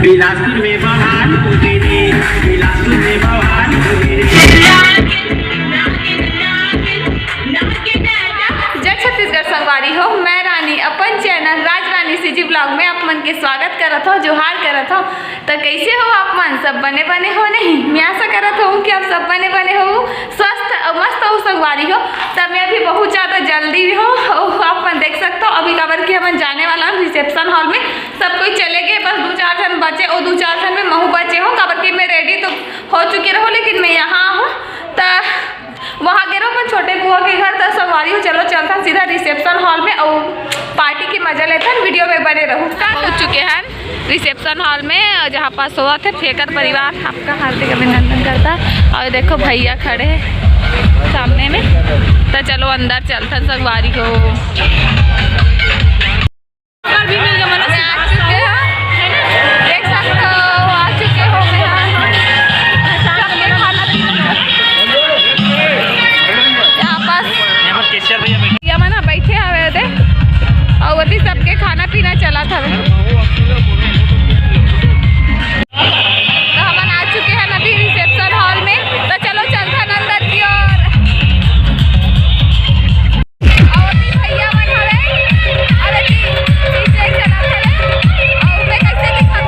बिलासपुर में बवाल हो गई रे, बिलासपुर में बवाल हो गई रे। जय छत्तीसगढ़ संगवारी हो, मैं रानी अपन चैनल राज रानी सीजी ब्लॉग में आप मन के स्वागत करत हो, जोहार करत हो। तो कैसे हो आप मन? सब बने बने हो नहीं? मैं आशा करत हूँ कि आप सब बने बने हो, स्वस्थ और मस्त हो संगवारी हो। तब मैं भी बहुत ज़्यादा जल्दी हो, आप मन देख सकते हो अभी खबर कि हम जाने वाला रिसेप्शन हॉल में। सब कोई चले गए, बस 2-4 जन बचे और 2-4 जन में महू बचे हो। खबर कि मैं रेडी तो हो चुकी रहो, लेकिन मैं यहाँ हूँ तो वहाँ गिरो अपन छोटे बुआ के घर। तो संगवारी हो चलो चलता सीधा रिसेप्शन हॉल में और पार्टी की मजा लेते हैं। वीडियो में बने रहो। पहुँच चुके हैं रिसेप्शन हॉल में, जहाँ पास हुआ थे फेकर परिवार आपका हार्दिक अभिनंदन करता। और देखो भैया खड़े हैं सामने में, तो चलो अंदर चलते हैं संगवारी को। देख सकते हो आ चुके हो भैया मना बैठे हवे थे और वही सबके खाना पीना चला था। तो हम आ चुके हैं अभी रिसेप्शन हॉल में, तो चलो चलते हैं अंदर की ओर। और भैया मन हवे अरे पीछे चला था और मैं कैसे दिखा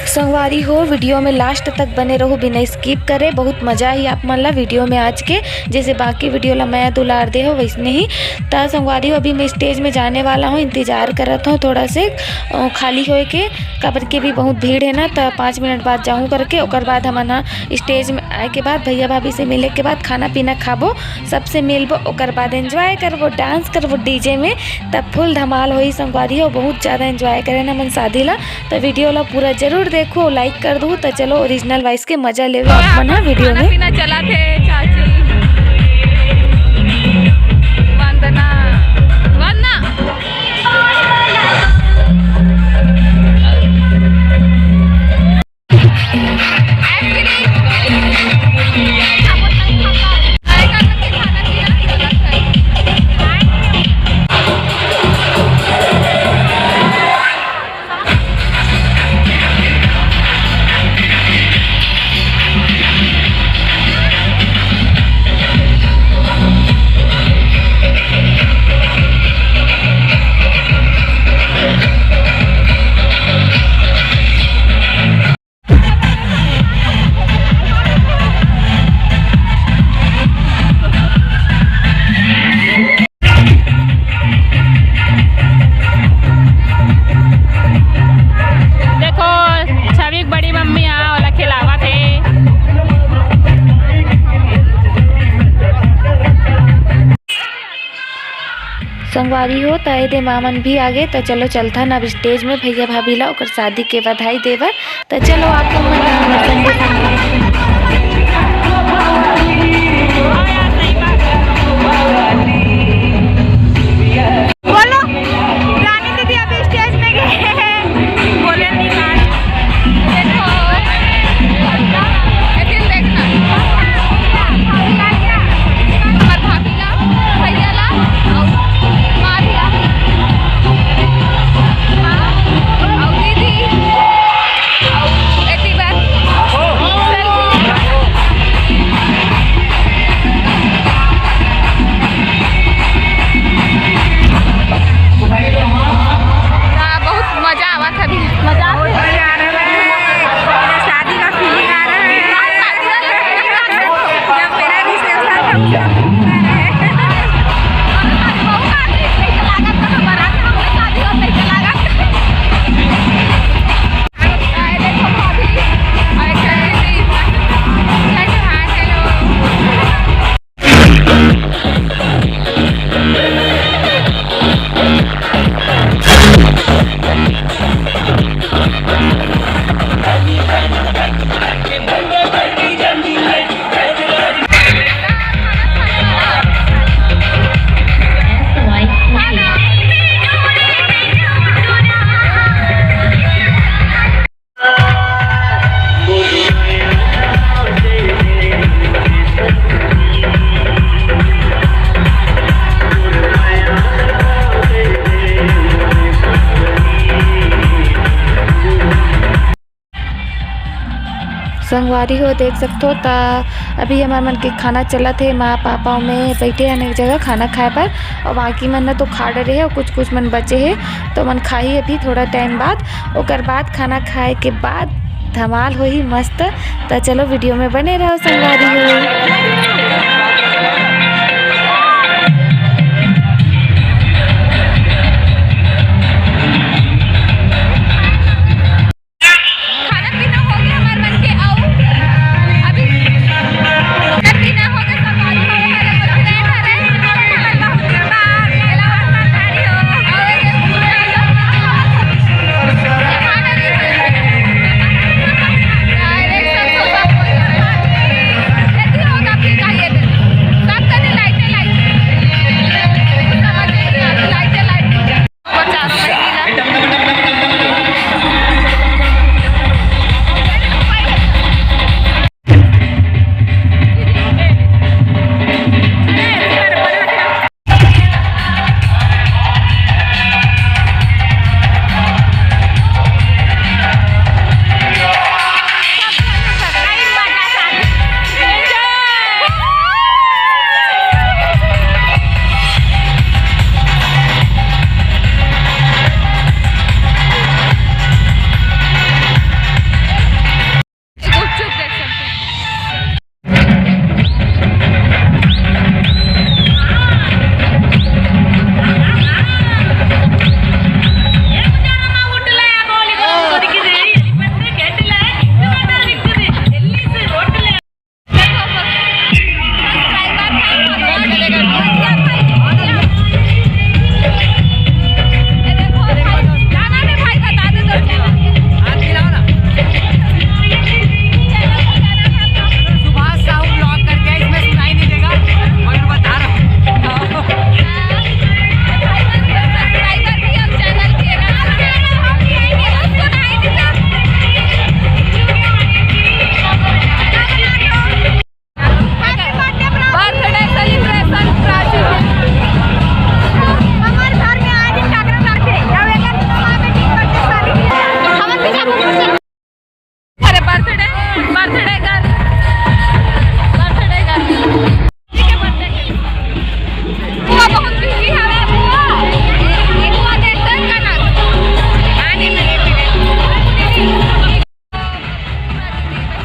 संगवारी हो, वीडियो में लास्ट तक बने रहो बिना स्किप करे। बहुत मज़ा ही आप मन ला वीडियो में आज के, जैसे बाकी वीडियो ला मैं दुलार दे हो वैसने ही। तो संगवारी हो अभी मैं स्टेज में जाने वाला हूँ, इंतज़ार करत हूँ थोड़ा से खाली होए के, कबर के भी बहुत भीड़ है ना। तो 5 मिनट बाद जाऊँ करके ओकर बाद हम ना स्टेज में आए के बाद भैया भाभी से मिले के बाद खाना पीना खाबो, सबसे मिलबो, ओकर बाद एंजॉय करबो, डांस करबो डीजे में। तब फुल धमाल होई संगवारी हो, बहुत ज़्यादा एंजॉय करे ना मन शादी ला। तो वीडियो ला पूरा जरूर देखो, लाइक कर दो। तो चलो ओरिजिनल वॉइस के मजा ले मना वीडियो में। पीना चला थे चाची वंदना वंदना संगवारी हो तय दे मामन भी आ गए। तो चलो चलता ना अब स्टेज में भैया भाभी ला ओकर शादी के बधाई देवर। तो चलो आप संगवारी हो देख सकते हो ता अभी हमारे मन के खाना चला थे माँ पापा में बैठे हैं एक जगह खाना खाए पर और बाकी मन न तो खा डरे है और कुछ मन बचे है तो मन खाई अभी थोड़ा टाइम बाद ओकर बाद खाना खाए के बाद धमाल हो ही मस्त। तो चलो वीडियो में बने रहो संगवारी हो।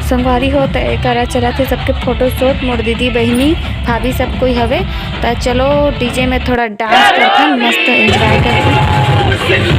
संगवारी हो तो करा चला थे सबके फोटो शूट मोर दीदी बहनी भाभी सब कोई हवे। तो चलो डीजे में थोड़ा डांस करते मस्त एंजॉय करते।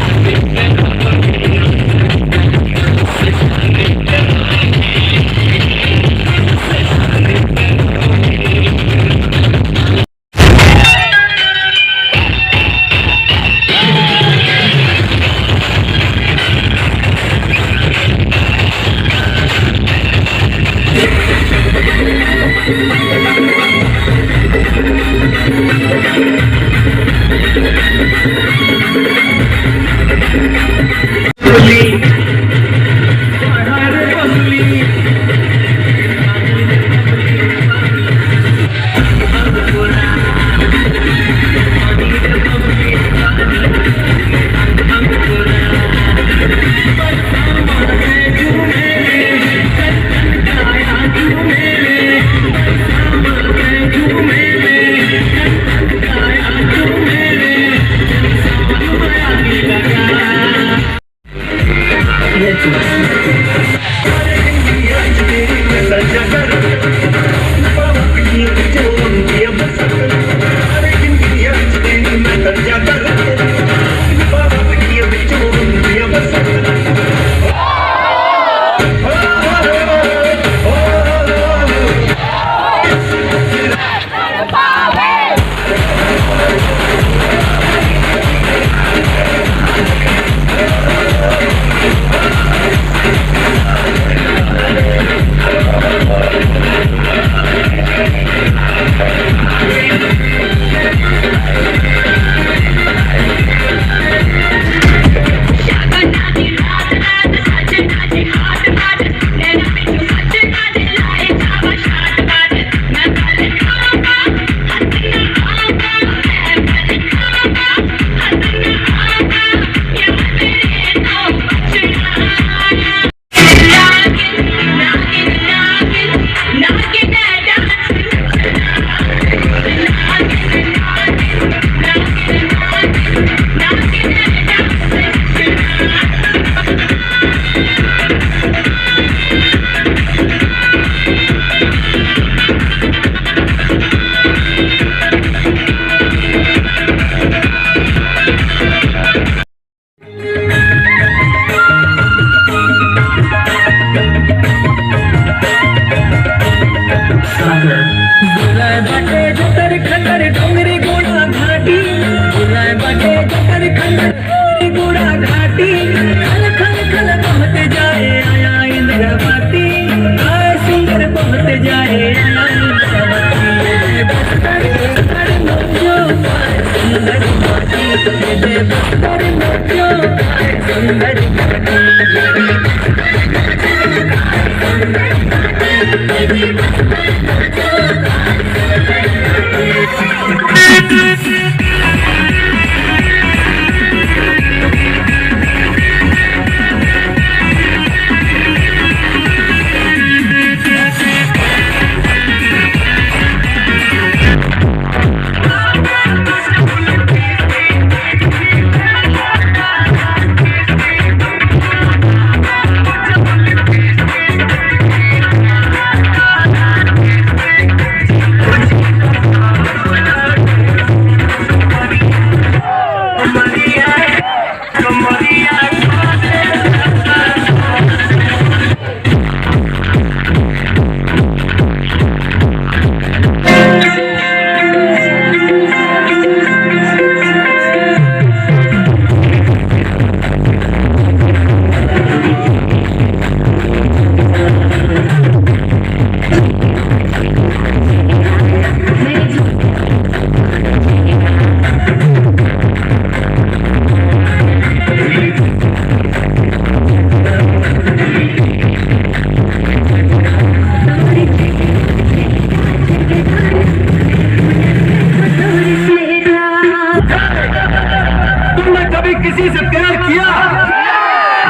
तुमने कभी किसी से प्यार किया,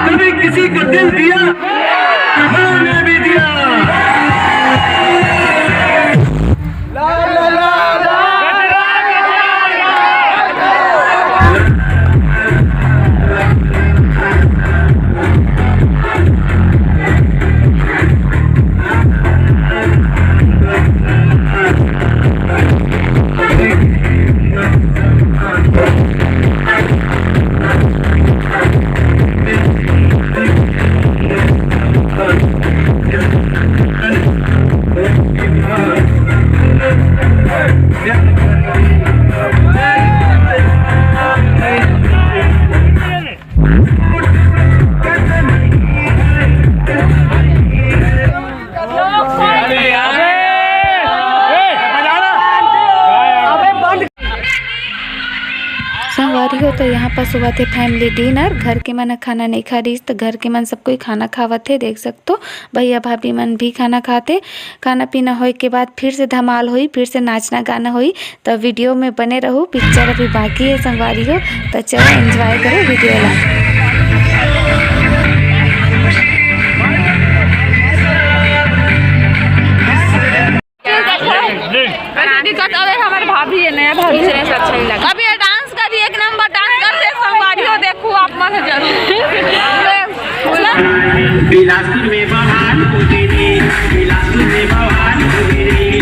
कभी किसी को दिल दिया, मैंने भी दिया। संगवारी हो तो यहाँ पर सुबह थे फैमिली डिनर। घर के मन खाना नहीं खा रही तो घर के मन सब कोई खाना खावत थे। देख सकते हो भैया भाभी मन भी खाना खाते। खाना पीना होए के बाद फिर से धमाल हुई, फिर से नाचना गाना हुई। तो वीडियो में बने रहो, पिक्चर अभी बाकी है संगवारी हो तो चलो एंजॉय करो वीडियो ला। हमारे भाभी है, नया भाभी से अच्छा ही लगा। अभी डांस करी, एक नंबर डांस करते संगवारी हो, देखो आप मन जरूर। बिलासपुर में बहार हो तेरी, बिलासपुर में बहार हो तेरी,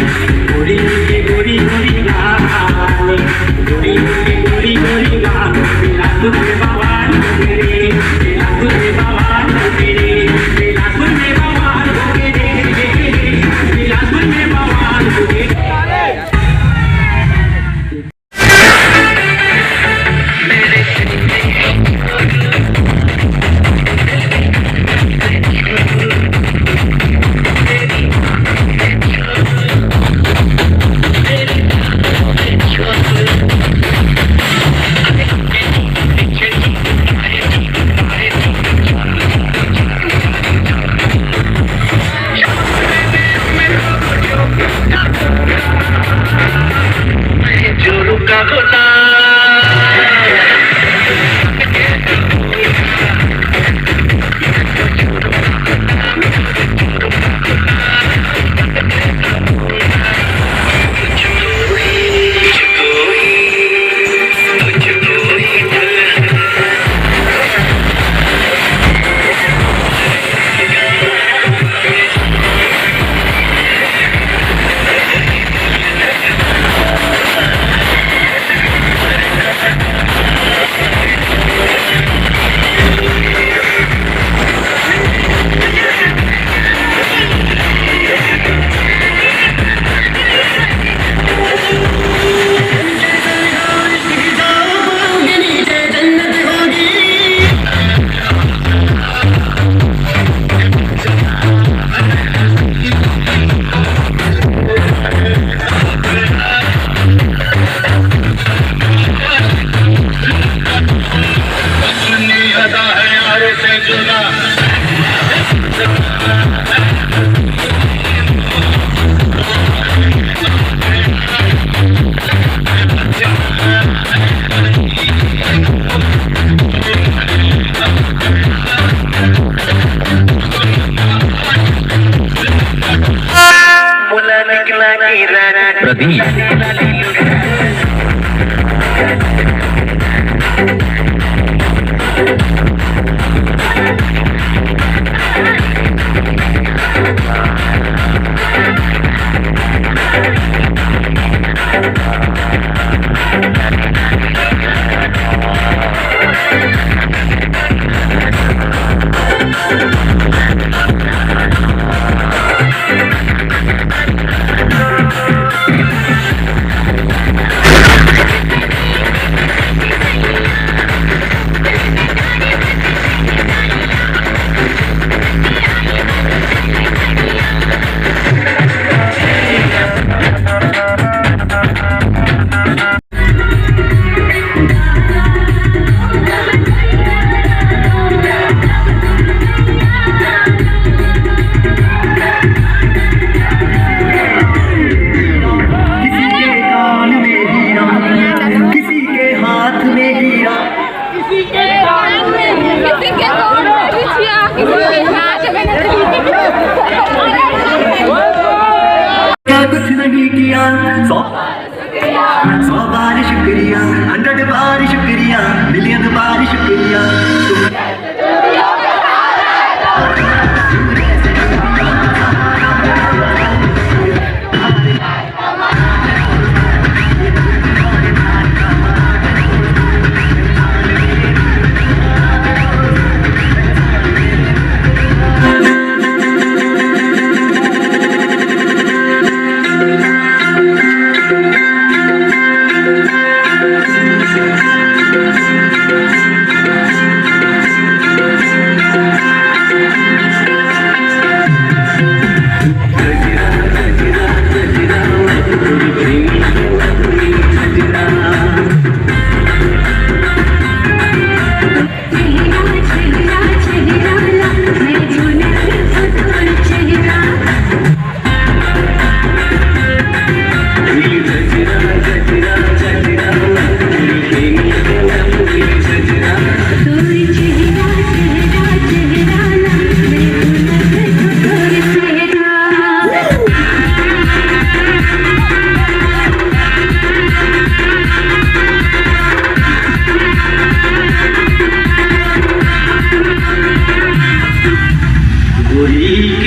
गोरी गोरी गोरी गोरी गाल, गोरी गोरी गोरी गोरी गाल। बिलासपुर में बहार हो तेरी, बिलासपुर में बहार हो तेरी, बिलासपुर में बहार हो तेरी, बिलासपुर में बहार हो तेरी।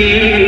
के